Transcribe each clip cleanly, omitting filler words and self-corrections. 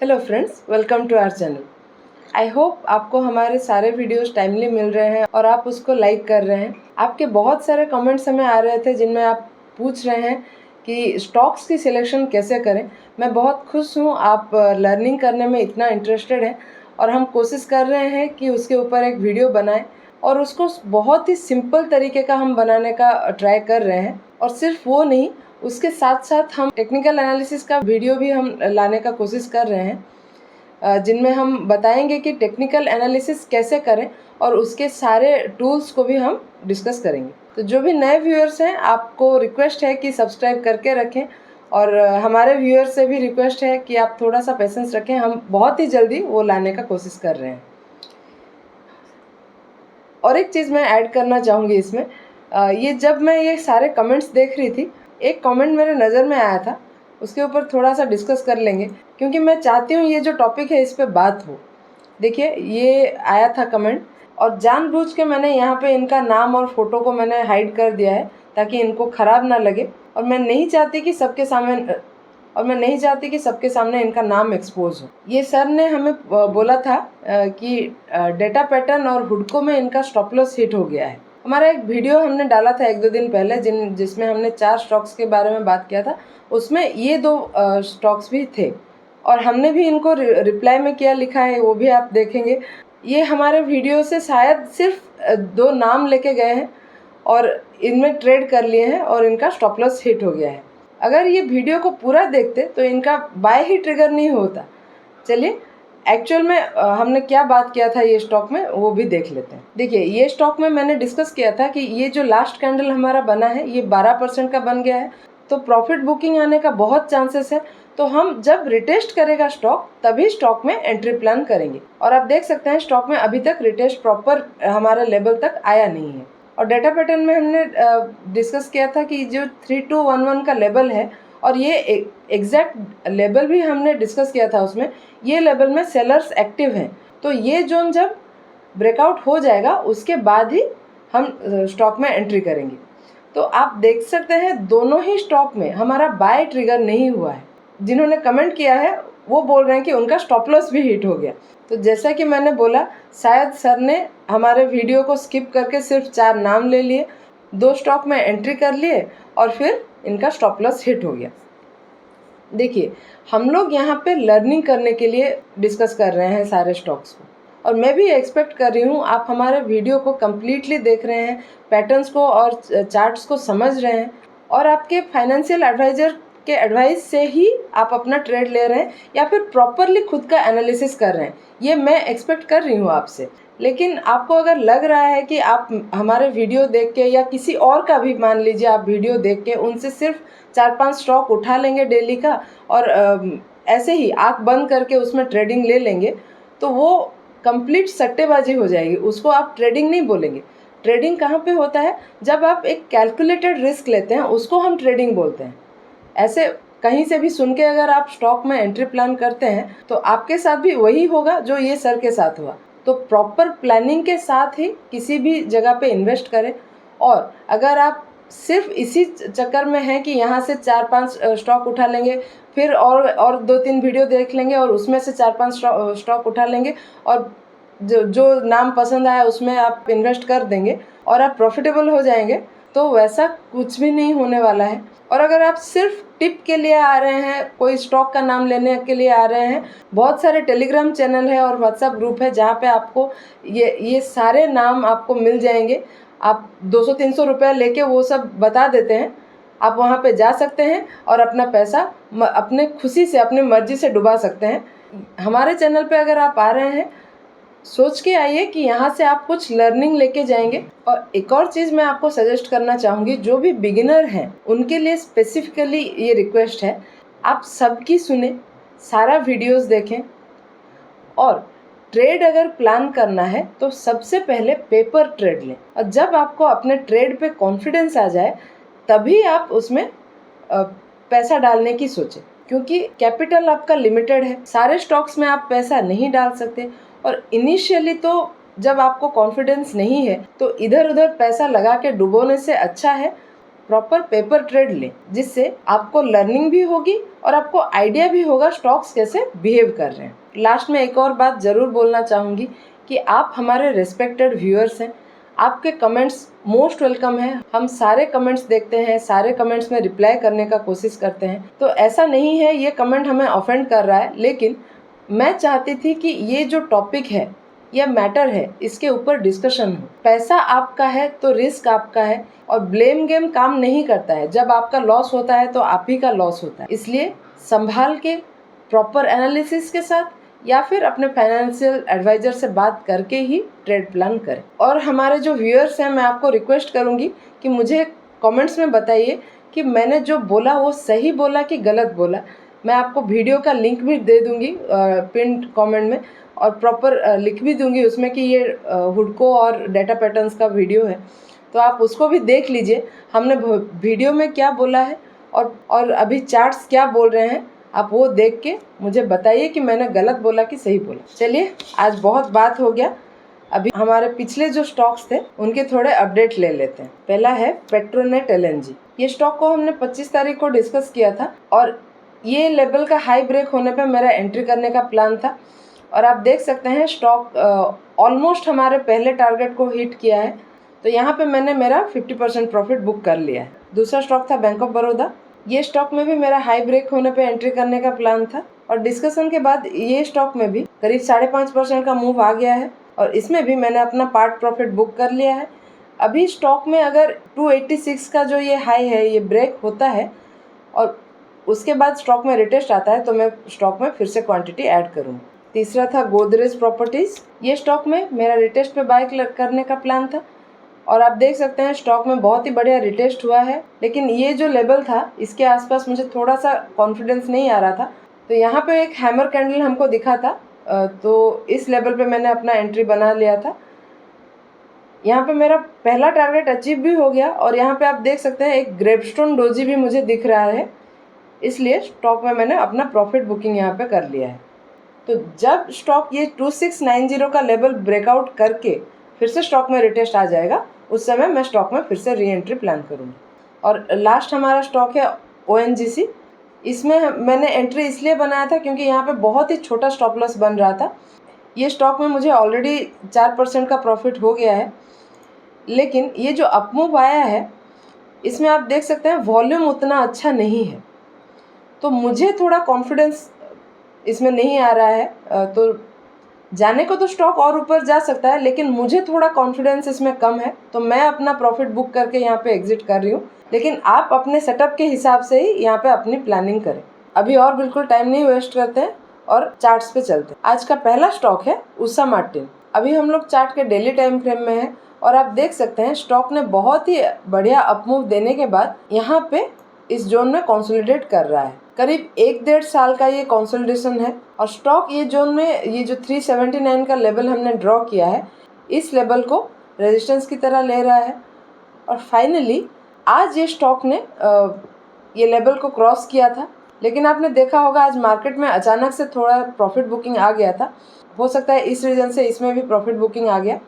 Hello friends, welcome to our channel. I hope आपको हमारे सारे वीडियोस टाइमली मिल रहे हैं और आप उसको लाइक कर रहे हैं। आपके बहुत सारे कमेंट्स हमें आ रहे थे जिनमें आप पूछ रहे हैं कि स्टॉक्स की सिलेक्शन कैसे करें। मैं बहुत खुश हूँ आप लर्निंग करने में इतना इंटरेस्टेड हैं और हम कोशिश कर रहे हैं कि उसके ऊपर एक वीडियो बनाएं और उसको बहुत ही सिंपल तरीके का हम बनाने का ट्राई कर रहे हैं। और सिर्फ वो नहीं, उसके साथ साथ हम टेक्निकल एनालिसिस का वीडियो भी हम लाने का कोशिश कर रहे हैं, जिनमें हम बताएंगे कि टेक्निकल एनालिसिस कैसे करें और उसके सारे टूल्स को भी हम डिस्कस करेंगे। तो जो भी नए व्यूअर्स हैं, आपको रिक्वेस्ट है कि सब्सक्राइब करके रखें और हमारे व्यूअर्स से भी रिक्वेस्ट है कि आप थोड़ा सा पेशेंस रखें। हम बहुत ही जल्दी वो लाने का कोशिश कर रहे हैं। और एक चीज़ मैं ऐड करना चाहूँगी इसमें, ये जब मैं ये सारे कमेंट्स देख रही थी, एक कमेंट मेरे नज़र में आया था, उसके ऊपर थोड़ा सा डिस्कस कर लेंगे क्योंकि मैं चाहती हूँ ये जो टॉपिक है इस पे बात हो। देखिए, ये आया था कमेंट और जानबूझ के मैंने यहाँ पे इनका नाम और फ़ोटो को मैंने हाइड कर दिया है ताकि इनको ख़राब ना लगे। और मैं नहीं चाहती कि सबके सामने इनका नाम एक्सपोज हो। ये सर ने हमें बोला था कि डेटा पैटर्न और हुडको में इनका स्टॉप लॉस हिट हो गया है। हमारा एक वीडियो हमने डाला था 1-2 दिन पहले जिसमें हमने 4 स्टॉक्स के बारे में बात किया था। उसमें ये 2 स्टॉक्स भी थे और हमने भी इनको रिप्लाई में क्या लिखा है वो भी आप देखेंगे। ये हमारे वीडियो से शायद सिर्फ 2 नाम लेके गए हैं और इनमें ट्रेड कर लिए हैं और इनका स्टॉप लॉस हिट हो गया है। अगर ये वीडियो को पूरा देखते तो इनका बाय ही ट्रिगर नहीं होता। चलिए, एक्चुअल में हमने क्या बात किया था ये स्टॉक में वो भी देख लेते हैं। देखिए, ये स्टॉक में मैंने डिस्कस किया था कि ये जो लास्ट कैंडल हमारा बना है ये 12% का बन गया है, तो प्रॉफिट बुकिंग आने का बहुत चांसेस है। तो हम जब रिटेस्ट करेगा स्टॉक तभी स्टॉक में एंट्री प्लान करेंगे। और आप देख सकते हैं स्टॉक में अभी तक रिटेस्ट प्रॉपर हमारे लेवल तक आया नहीं है। और डेटा पैटर्न में हमने डिस्कस किया था कि जो 3211 का लेवल है और ये एग्जैक्ट लेवल भी हमने डिस्कस किया था, उसमें ये लेवल में सेलर्स एक्टिव हैं। तो ये जोन जब ब्रेकआउट हो जाएगा उसके बाद ही हम स्टॉक में एंट्री करेंगे। तो आप देख सकते हैं दोनों ही स्टॉक में हमारा बाय ट्रिगर नहीं हुआ है। जिन्होंने कमेंट किया है वो बोल रहे हैं कि उनका स्टॉप लॉस भी हिट हो गया। तो जैसा कि मैंने बोला, शायद सर ने हमारे वीडियो को स्किप करके सिर्फ 4 नाम ले लिए, 2 स्टॉक में एंट्री कर लिए और फिर इनका स्टॉप लॉस हिट हो गया। देखिए, हम लोग यहाँ पे लर्निंग करने के लिए डिस्कस कर रहे हैं सारे स्टॉक्स को और मैं भी एक्सपेक्ट कर रही हूँ आप हमारे वीडियो को कम्प्लीटली देख रहे हैं, पैटर्न्स को और चार्ट्स को समझ रहे हैं और आपके फाइनेंशियल एडवाइज़र के एडवाइस से ही आप अपना ट्रेड ले रहे हैं या फिर प्रॉपरली खुद का एनालिसिस कर रहे हैं। ये मैं एक्सपेक्ट कर रही हूँ आपसे। लेकिन आपको अगर लग रहा है कि आप हमारे वीडियो देख के या किसी और का भी, मान लीजिए आप वीडियो देख के उनसे सिर्फ 4-5 स्टॉक उठा लेंगे डेली का और ऐसे ही आँख बंद करके उसमें ट्रेडिंग ले लेंगे, तो वो कंप्लीट सट्टेबाजी हो जाएगी। उसको आप ट्रेडिंग नहीं बोलेंगे। ट्रेडिंग कहाँ पे होता है? जब आप एक कैलकुलेटेड रिस्क लेते हैं उसको हम ट्रेडिंग बोलते हैं। ऐसे कहीं से भी सुन के अगर आप स्टॉक में एंट्री प्लान करते हैं तो आपके साथ भी वही होगा जो ये सर के साथ हुआ। तो प्रॉपर प्लानिंग के साथ ही किसी भी जगह पे इन्वेस्ट करें। और अगर आप सिर्फ इसी चक्कर में हैं कि यहाँ से 4-5 स्टॉक उठा लेंगे, फिर और 2-3 वीडियो देख लेंगे और उसमें से 4-5 स्टॉक उठा लेंगे और जो नाम पसंद आया उसमें आप इन्वेस्ट कर देंगे और आप प्रॉफिटेबल हो जाएंगे, तो वैसा कुछ भी नहीं होने वाला है। और अगर आप सिर्फ टिप के लिए आ रहे हैं, कोई स्टॉक का नाम लेने के लिए आ रहे हैं, बहुत सारे टेलीग्राम चैनल है और व्हाट्सएप ग्रुप है जहाँ पे आपको ये सारे नाम आपको मिल जाएंगे। आप 200-300 रुपये लेके वो सब बता देते हैं। आप वहाँ पे जा सकते हैं और अपना पैसा अपने खुशी से, अपनी मर्जी से डुबा सकते हैं। हमारे चैनल पे अगर आप आ रहे हैं, सोच के आइए कि यहाँ से आप कुछ लर्निंग लेके जाएंगे। और एक और चीज़ मैं आपको सजेस्ट करना चाहूँगी, जो भी बिगिनर हैं उनके लिए स्पेसिफिकली ये रिक्वेस्ट है, आप सबकी सुने, सारा वीडियोस देखें और ट्रेड अगर प्लान करना है तो सबसे पहले पेपर ट्रेड लें। और जब आपको अपने ट्रेड पे कॉन्फिडेंस आ जाए तभी आप उसमें पैसा डालने की सोचें, क्योंकि कैपिटल आपका लिमिटेड है। सारे स्टॉक्स में आप पैसा नहीं डाल सकते और इनिशियली तो जब आपको कॉन्फिडेंस नहीं है तो इधर उधर पैसा लगा के डुबोने से अच्छा है प्रॉपर पेपर ट्रेड लें, जिससे आपको लर्निंग भी होगी और आपको आइडिया भी होगा स्टॉक्स कैसे बिहेव कर रहे हैं। लास्ट में एक और बात ज़रूर बोलना चाहूँगी कि आप हमारे रिस्पेक्टेड व्यूअर्स हैं, आपके कमेंट्स मोस्ट वेलकम है। हम सारे कमेंट्स देखते हैं, सारे कमेंट्स में रिप्लाई करने का कोशिश करते हैं। तो ऐसा नहीं है ये कमेंट हमें ऑफेंड कर रहा है, लेकिन मैं चाहती थी कि ये जो टॉपिक है, यह मैटर है, इसके ऊपर डिस्कशन हो। पैसा आपका है तो रिस्क आपका है, और ब्लेम गेम काम नहीं करता है। जब आपका लॉस होता है तो आप ही का लॉस होता है। इसलिए संभाल के, प्रॉपर एनालिसिस के साथ, या फिर अपने फाइनेंशियल एडवाइजर से बात करके ही ट्रेड प्लान करें। और हमारे जो व्यूअर्स हैं, मैं आपको रिक्वेस्ट करूंगी कि मुझे कमेंट्स में बताइए कि मैंने जो बोला वो सही बोला कि गलत बोला। मैं आपको वीडियो का लिंक भी दे दूंगी पिन कमेंट में, और प्रॉपर लिख भी दूंगी उसमें कि ये हुडको और डेटा पैटर्न्स का वीडियो है, तो आप उसको भी देख लीजिए हमने वीडियो में क्या बोला है और अभी चार्ट्स क्या बोल रहे हैं। आप वो देख के मुझे बताइए कि मैंने गलत बोला कि सही बोला। चलिए, आज बहुत बात हो गया। अभी हमारे पिछले जो स्टॉक्स थे उनके थोड़े अपडेट ले लेते हैं। पहला है पेट्रोनेट LNG। ये स्टॉक को हमने 25 तारीख को डिस्कस किया था, और ये लेवल का हाई ब्रेक होने पे मेरा एंट्री करने का प्लान था। और आप देख सकते हैं स्टॉक ऑलमोस्ट हमारे पहले टारगेट को हिट किया है, तो यहाँ पे मैंने मेरा 50% प्रॉफिट बुक कर लिया है। दूसरा स्टॉक था बैंक ऑफ बड़ौदा। ये स्टॉक में भी मेरा हाई ब्रेक होने पे एंट्री करने का प्लान था, और डिस्कशन के बाद ये स्टॉक में भी करीब 5.5% का मूव आ गया है, और इसमें भी मैंने अपना पार्ट प्रॉफिट बुक कर लिया है। अभी स्टॉक में अगर 286 का जो ये हाई है ये ब्रेक होता है और उसके बाद स्टॉक में रिटेस्ट आता है, तो मैं स्टॉक में फिर से क्वांटिटी ऐड करूँगी। तीसरा था गोदरेज प्रॉपर्टीज़। ये स्टॉक में मेरा रिटेस्ट पे बाय करने का प्लान था, और आप देख सकते हैं स्टॉक में बहुत ही बढ़िया रिटेस्ट हुआ है, लेकिन ये जो लेवल था इसके आसपास मुझे थोड़ा सा कॉन्फिडेंस नहीं आ रहा था। तो यहाँ पे एक हैमर कैंडल हमको दिखा था, तो इस लेवल पे मैंने अपना एंट्री बना लिया था। यहाँ पे मेरा पहला टारगेट अचीव भी हो गया, और यहाँ पे आप देख सकते हैं एक ग्रेपस्टोन डोजी भी मुझे दिख रहा है, इसलिए स्टॉक में मैंने अपना प्रॉफिट बुकिंग यहाँ पे कर लिया है। तो जब स्टॉक ये 2690 का लेवल ब्रेकआउट करके फिर से स्टॉक में रिटेस्ट आ जाएगा, उस समय मैं स्टॉक में फिर से री एंट्री प्लान करूँगी। और लास्ट हमारा स्टॉक है ONGC। इसमें मैंने एंट्री इसलिए बनाया था क्योंकि यहाँ पे बहुत ही छोटा स्टॉप लॉस बन रहा था। ये स्टॉक में मुझे ऑलरेडी 4% का प्रॉफिट हो गया है, लेकिन ये जो अपमूव आया है इसमें आप देख सकते हैं वॉल्यूम उतना अच्छा नहीं है, तो मुझे थोड़ा कॉन्फिडेंस इसमें नहीं आ रहा है। तो जाने को तो स्टॉक और ऊपर जा सकता है, लेकिन मुझे थोड़ा कॉन्फिडेंस इसमें कम है, तो मैं अपना प्रॉफिट बुक करके यहाँ पे एग्जिट कर रही हूँ। लेकिन आप अपने सेटअप के हिसाब से ही यहाँ पे अपनी प्लानिंग करें। अभी और बिल्कुल टाइम नहीं वेस्ट करते हैं और चार्ट्स पे चलते हैं। आज का पहला स्टॉक है उषा मार्टिन। अभी हम लोग चार्ट के डेली टाइम फ्रेम में हैं, और आप देख सकते हैं स्टॉक ने बहुत ही बढ़िया अपमूव देने के बाद यहाँ पे इस जोन में कंसोलिडेट कर रहा है। करीब 1-1.5 साल का ये कंसोलिडेशन है, और स्टॉक ये जोन में ये जो 379 का लेवल हमने ड्रॉ किया है, इस लेवल को रेजिस्टेंस की तरह ले रहा है। और फाइनली आज ये स्टॉक ने ये लेवल को क्रॉस किया था, लेकिन आपने देखा होगा आज मार्केट में अचानक से थोड़ा प्रॉफिट बुकिंग आ गया था। हो सकता है इस रीज़न से इसमें भी प्रॉफिट बुकिंग आ गया,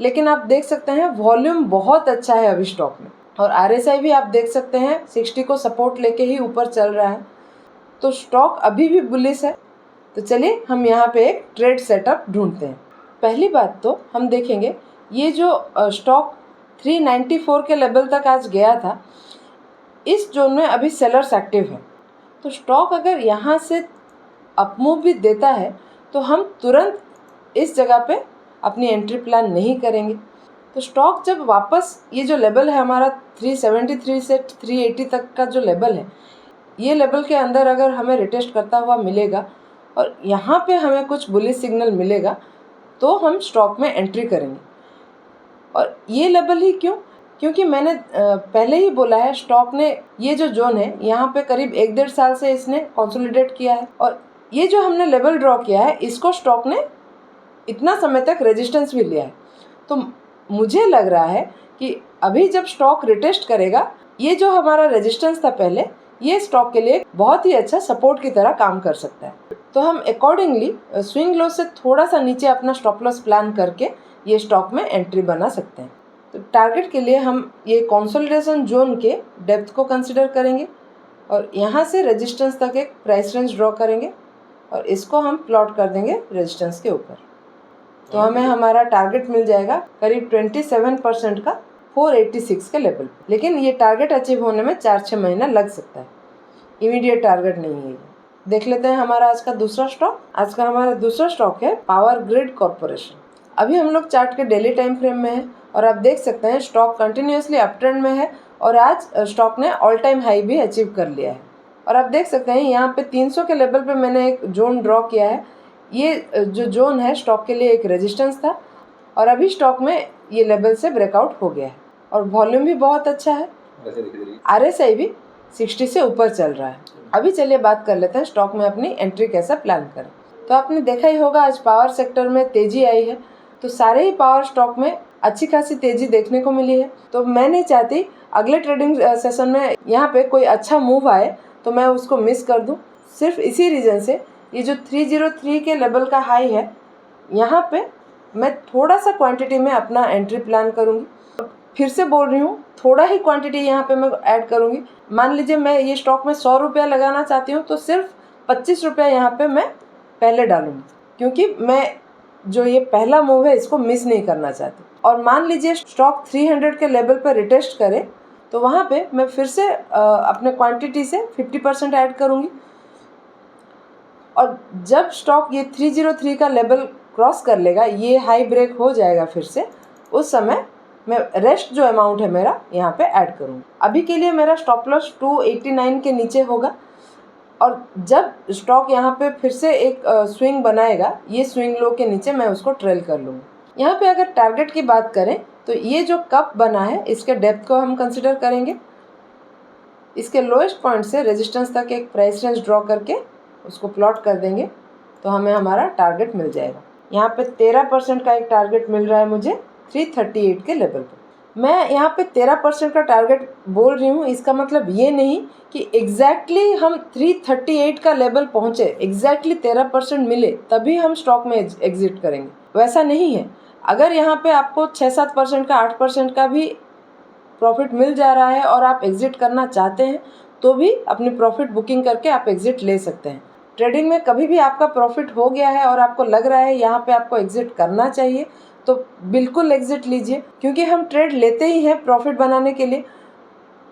लेकिन आप देख सकते हैं वॉल्यूम बहुत अच्छा है अभी स्टॉक में, और RSI भी आप देख सकते हैं 60 को सपोर्ट लेके ही ऊपर चल रहा है, तो स्टॉक अभी भी बुलिश है। तो चलिए हम यहाँ पे एक ट्रेड सेटअप ढूंढते हैं। पहली बात तो हम देखेंगे ये जो स्टॉक 394 के लेवल तक आज गया था, इस जोन में अभी सेलर्स एक्टिव है, तो स्टॉक अगर यहाँ से अपमूव भी देता है तो हम तुरंत इस जगह पे अपनी एंट्री प्लान नहीं करेंगे। तो स्टॉक जब वापस ये जो लेवल है हमारा 373 से 380 तक का जो लेवल है, ये लेवल के अंदर अगर हमें रिटेस्ट करता हुआ मिलेगा और यहाँ पे हमें कुछ बुलिश सिग्नल मिलेगा, तो हम स्टॉक में एंट्री करेंगे। और ये लेवल ही क्यों? क्योंकि मैंने पहले ही बोला है स्टॉक ने ये जो जोन है यहाँ पे करीब 1-1.5 साल से इसने कंसोलिडेट किया है, और ये जो हमने लेवल ड्रॉ किया है इसको स्टॉक ने इतना समय तक रेजिस्टेंस भी लिया है। तो मुझे लग रहा है कि अभी जब स्टॉक रिटेस्ट करेगा, ये जो हमारा रेजिस्टेंस था पहले, ये स्टॉक के लिए बहुत ही अच्छा सपोर्ट की तरह काम कर सकता है। तो हम अकॉर्डिंगली स्विंग लो से थोड़ा सा नीचे अपना स्टॉप लॉस प्लान करके ये स्टॉक में एंट्री बना सकते हैं। तो टारगेट के लिए हम ये कंसोलिडेशन जोन के डेप्थ को कंसिडर करेंगे और यहाँ से रेजिस्टेंस तक एक प्राइस रेंज ड्रॉ करेंगे और इसको हम प्लॉट कर देंगे रेजिस्टेंस के ऊपर। तो हमें हमारा टारगेट मिल जाएगा करीब 27% का 486 के लेवल पे। लेकिन ये टारगेट अचीव होने में 4-6 महीना लग सकता है, इमीडिएट टारगेट नहीं है ये। देख लेते हैं हमारा आज का दूसरा स्टॉक। आज का हमारा दूसरा स्टॉक है पावर ग्रिड कॉर्पोरेशन। अभी हम लोग चार्ट के डेली टाइम फ्रेम में है और आप देख सकते हैं स्टॉक कंटिन्यूसली अप ट्रेंड में है और आज स्टॉक ने ऑल टाइम हाई भी अचीव कर लिया है। और आप देख सकते हैं यहाँ पे 300 के लेवल पे मैंने एक जोन ड्रॉ किया है। ये जो जोन है स्टॉक के लिए एक रेजिस्टेंस था और अभी स्टॉक में ये लेवल से ब्रेकआउट हो गया है और वॉल्यूम भी बहुत अच्छा है। RSI भी 60 से ऊपर चल रहा है। अभी चलिए बात कर लेते हैं स्टॉक में अपनी एंट्री कैसा प्लान करें। तो आपने देखा ही होगा आज पावर सेक्टर में तेजी आई है, तो सारे ही पावर स्टॉक में अच्छी खासी तेजी देखने को मिली है। तो मैं नहीं चाहती अगले ट्रेडिंग सेशन में यहाँ पे कोई अच्छा मूव आए तो मैं उसको मिस कर दूँ। सिर्फ इसी रीज़न से ये जो 303 के लेवल का हाई है, यहाँ पे मैं थोड़ा सा क्वांटिटी में अपना एंट्री प्लान करूँगी। फिर से बोल रही हूँ, थोड़ा ही क्वांटिटी यहाँ पे मैं ऐड करूँगी। मान लीजिए मैं ये स्टॉक में 100 रुपया लगाना चाहती हूँ तो सिर्फ 25 रुपया यहाँ पे मैं पहले डालूँगी, क्योंकि मैं जो ये पहला मूव है इसको मिस नहीं करना चाहती। और मान लीजिए स्टॉक 300 के लेवल पर रिटेस्ट करे तो वहाँ पे मैं फिर से अपने क्वांटिटी से 50% ऐड करूँगी और जब स्टॉक ये 303 का लेवल क्रॉस कर लेगा, ये हाई ब्रेक हो जाएगा फिर से, उस समय मैं रेस्ट जो अमाउंट है मेरा यहाँ पे ऐड करूँगी। अभी के लिए मेरा स्टॉप लॉस 289 के नीचे होगा और जब स्टॉक यहाँ पे फिर से एक स्विंग बनाएगा, ये स्विंग लो के नीचे मैं उसको ट्रेल कर लूँगी। यहाँ पे अगर टारगेट की बात करें तो ये जो कप बना है इसके डेप्थ को हम कंसिडर करेंगे। इसके लोएस्ट पॉइंट से रेजिस्टेंस तक एक प्राइस रेंज ड्रॉ करके उसको प्लॉट कर देंगे तो हमें हमारा टारगेट मिल जाएगा। यहाँ पे 13% का एक टारगेट मिल रहा है मुझे 338 के लेवल पे। मैं यहाँ पे 13% का टारगेट बोल रही हूँ, इसका मतलब ये नहीं कि एग्जैक्टली हम 338 का लेवल पहुँचे, एग्जैक्टली 13% मिले तभी हम स्टॉक में एग्जिट करेंगे, वैसा नहीं है। अगर यहाँ पे आपको 6-7% का 8% का भी प्रॉफिट मिल जा रहा है और आप एग्जिट करना चाहते हैं तो भी अपनी प्रॉफिट बुकिंग करके आप एग्जिट ले सकते हैं। ट्रेडिंग में कभी भी आपका प्रॉफिट हो गया है और आपको लग रहा है यहाँ पे आपको एग्जिट करना चाहिए तो बिल्कुल एग्जिट लीजिए, क्योंकि हम ट्रेड लेते ही हैं प्रॉफिट बनाने के लिए।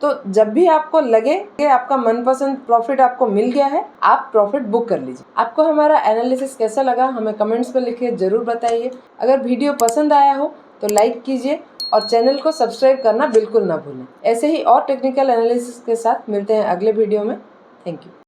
तो जब भी आपको लगे कि आपका मनपसंद प्रॉफिट आपको मिल गया है, आप प्रॉफिट बुक कर लीजिए। आपको हमारा एनालिसिस कैसा लगा हमें कमेंट्स में लिखिए, ज़रूर बताइए। अगर वीडियो पसंद आया हो तो लाइक कीजिए और चैनल को सब्सक्राइब करना बिल्कुल ना भूलें। ऐसे ही और टेक्निकल एनालिसिस के साथ मिलते हैं अगले वीडियो में। Thank you.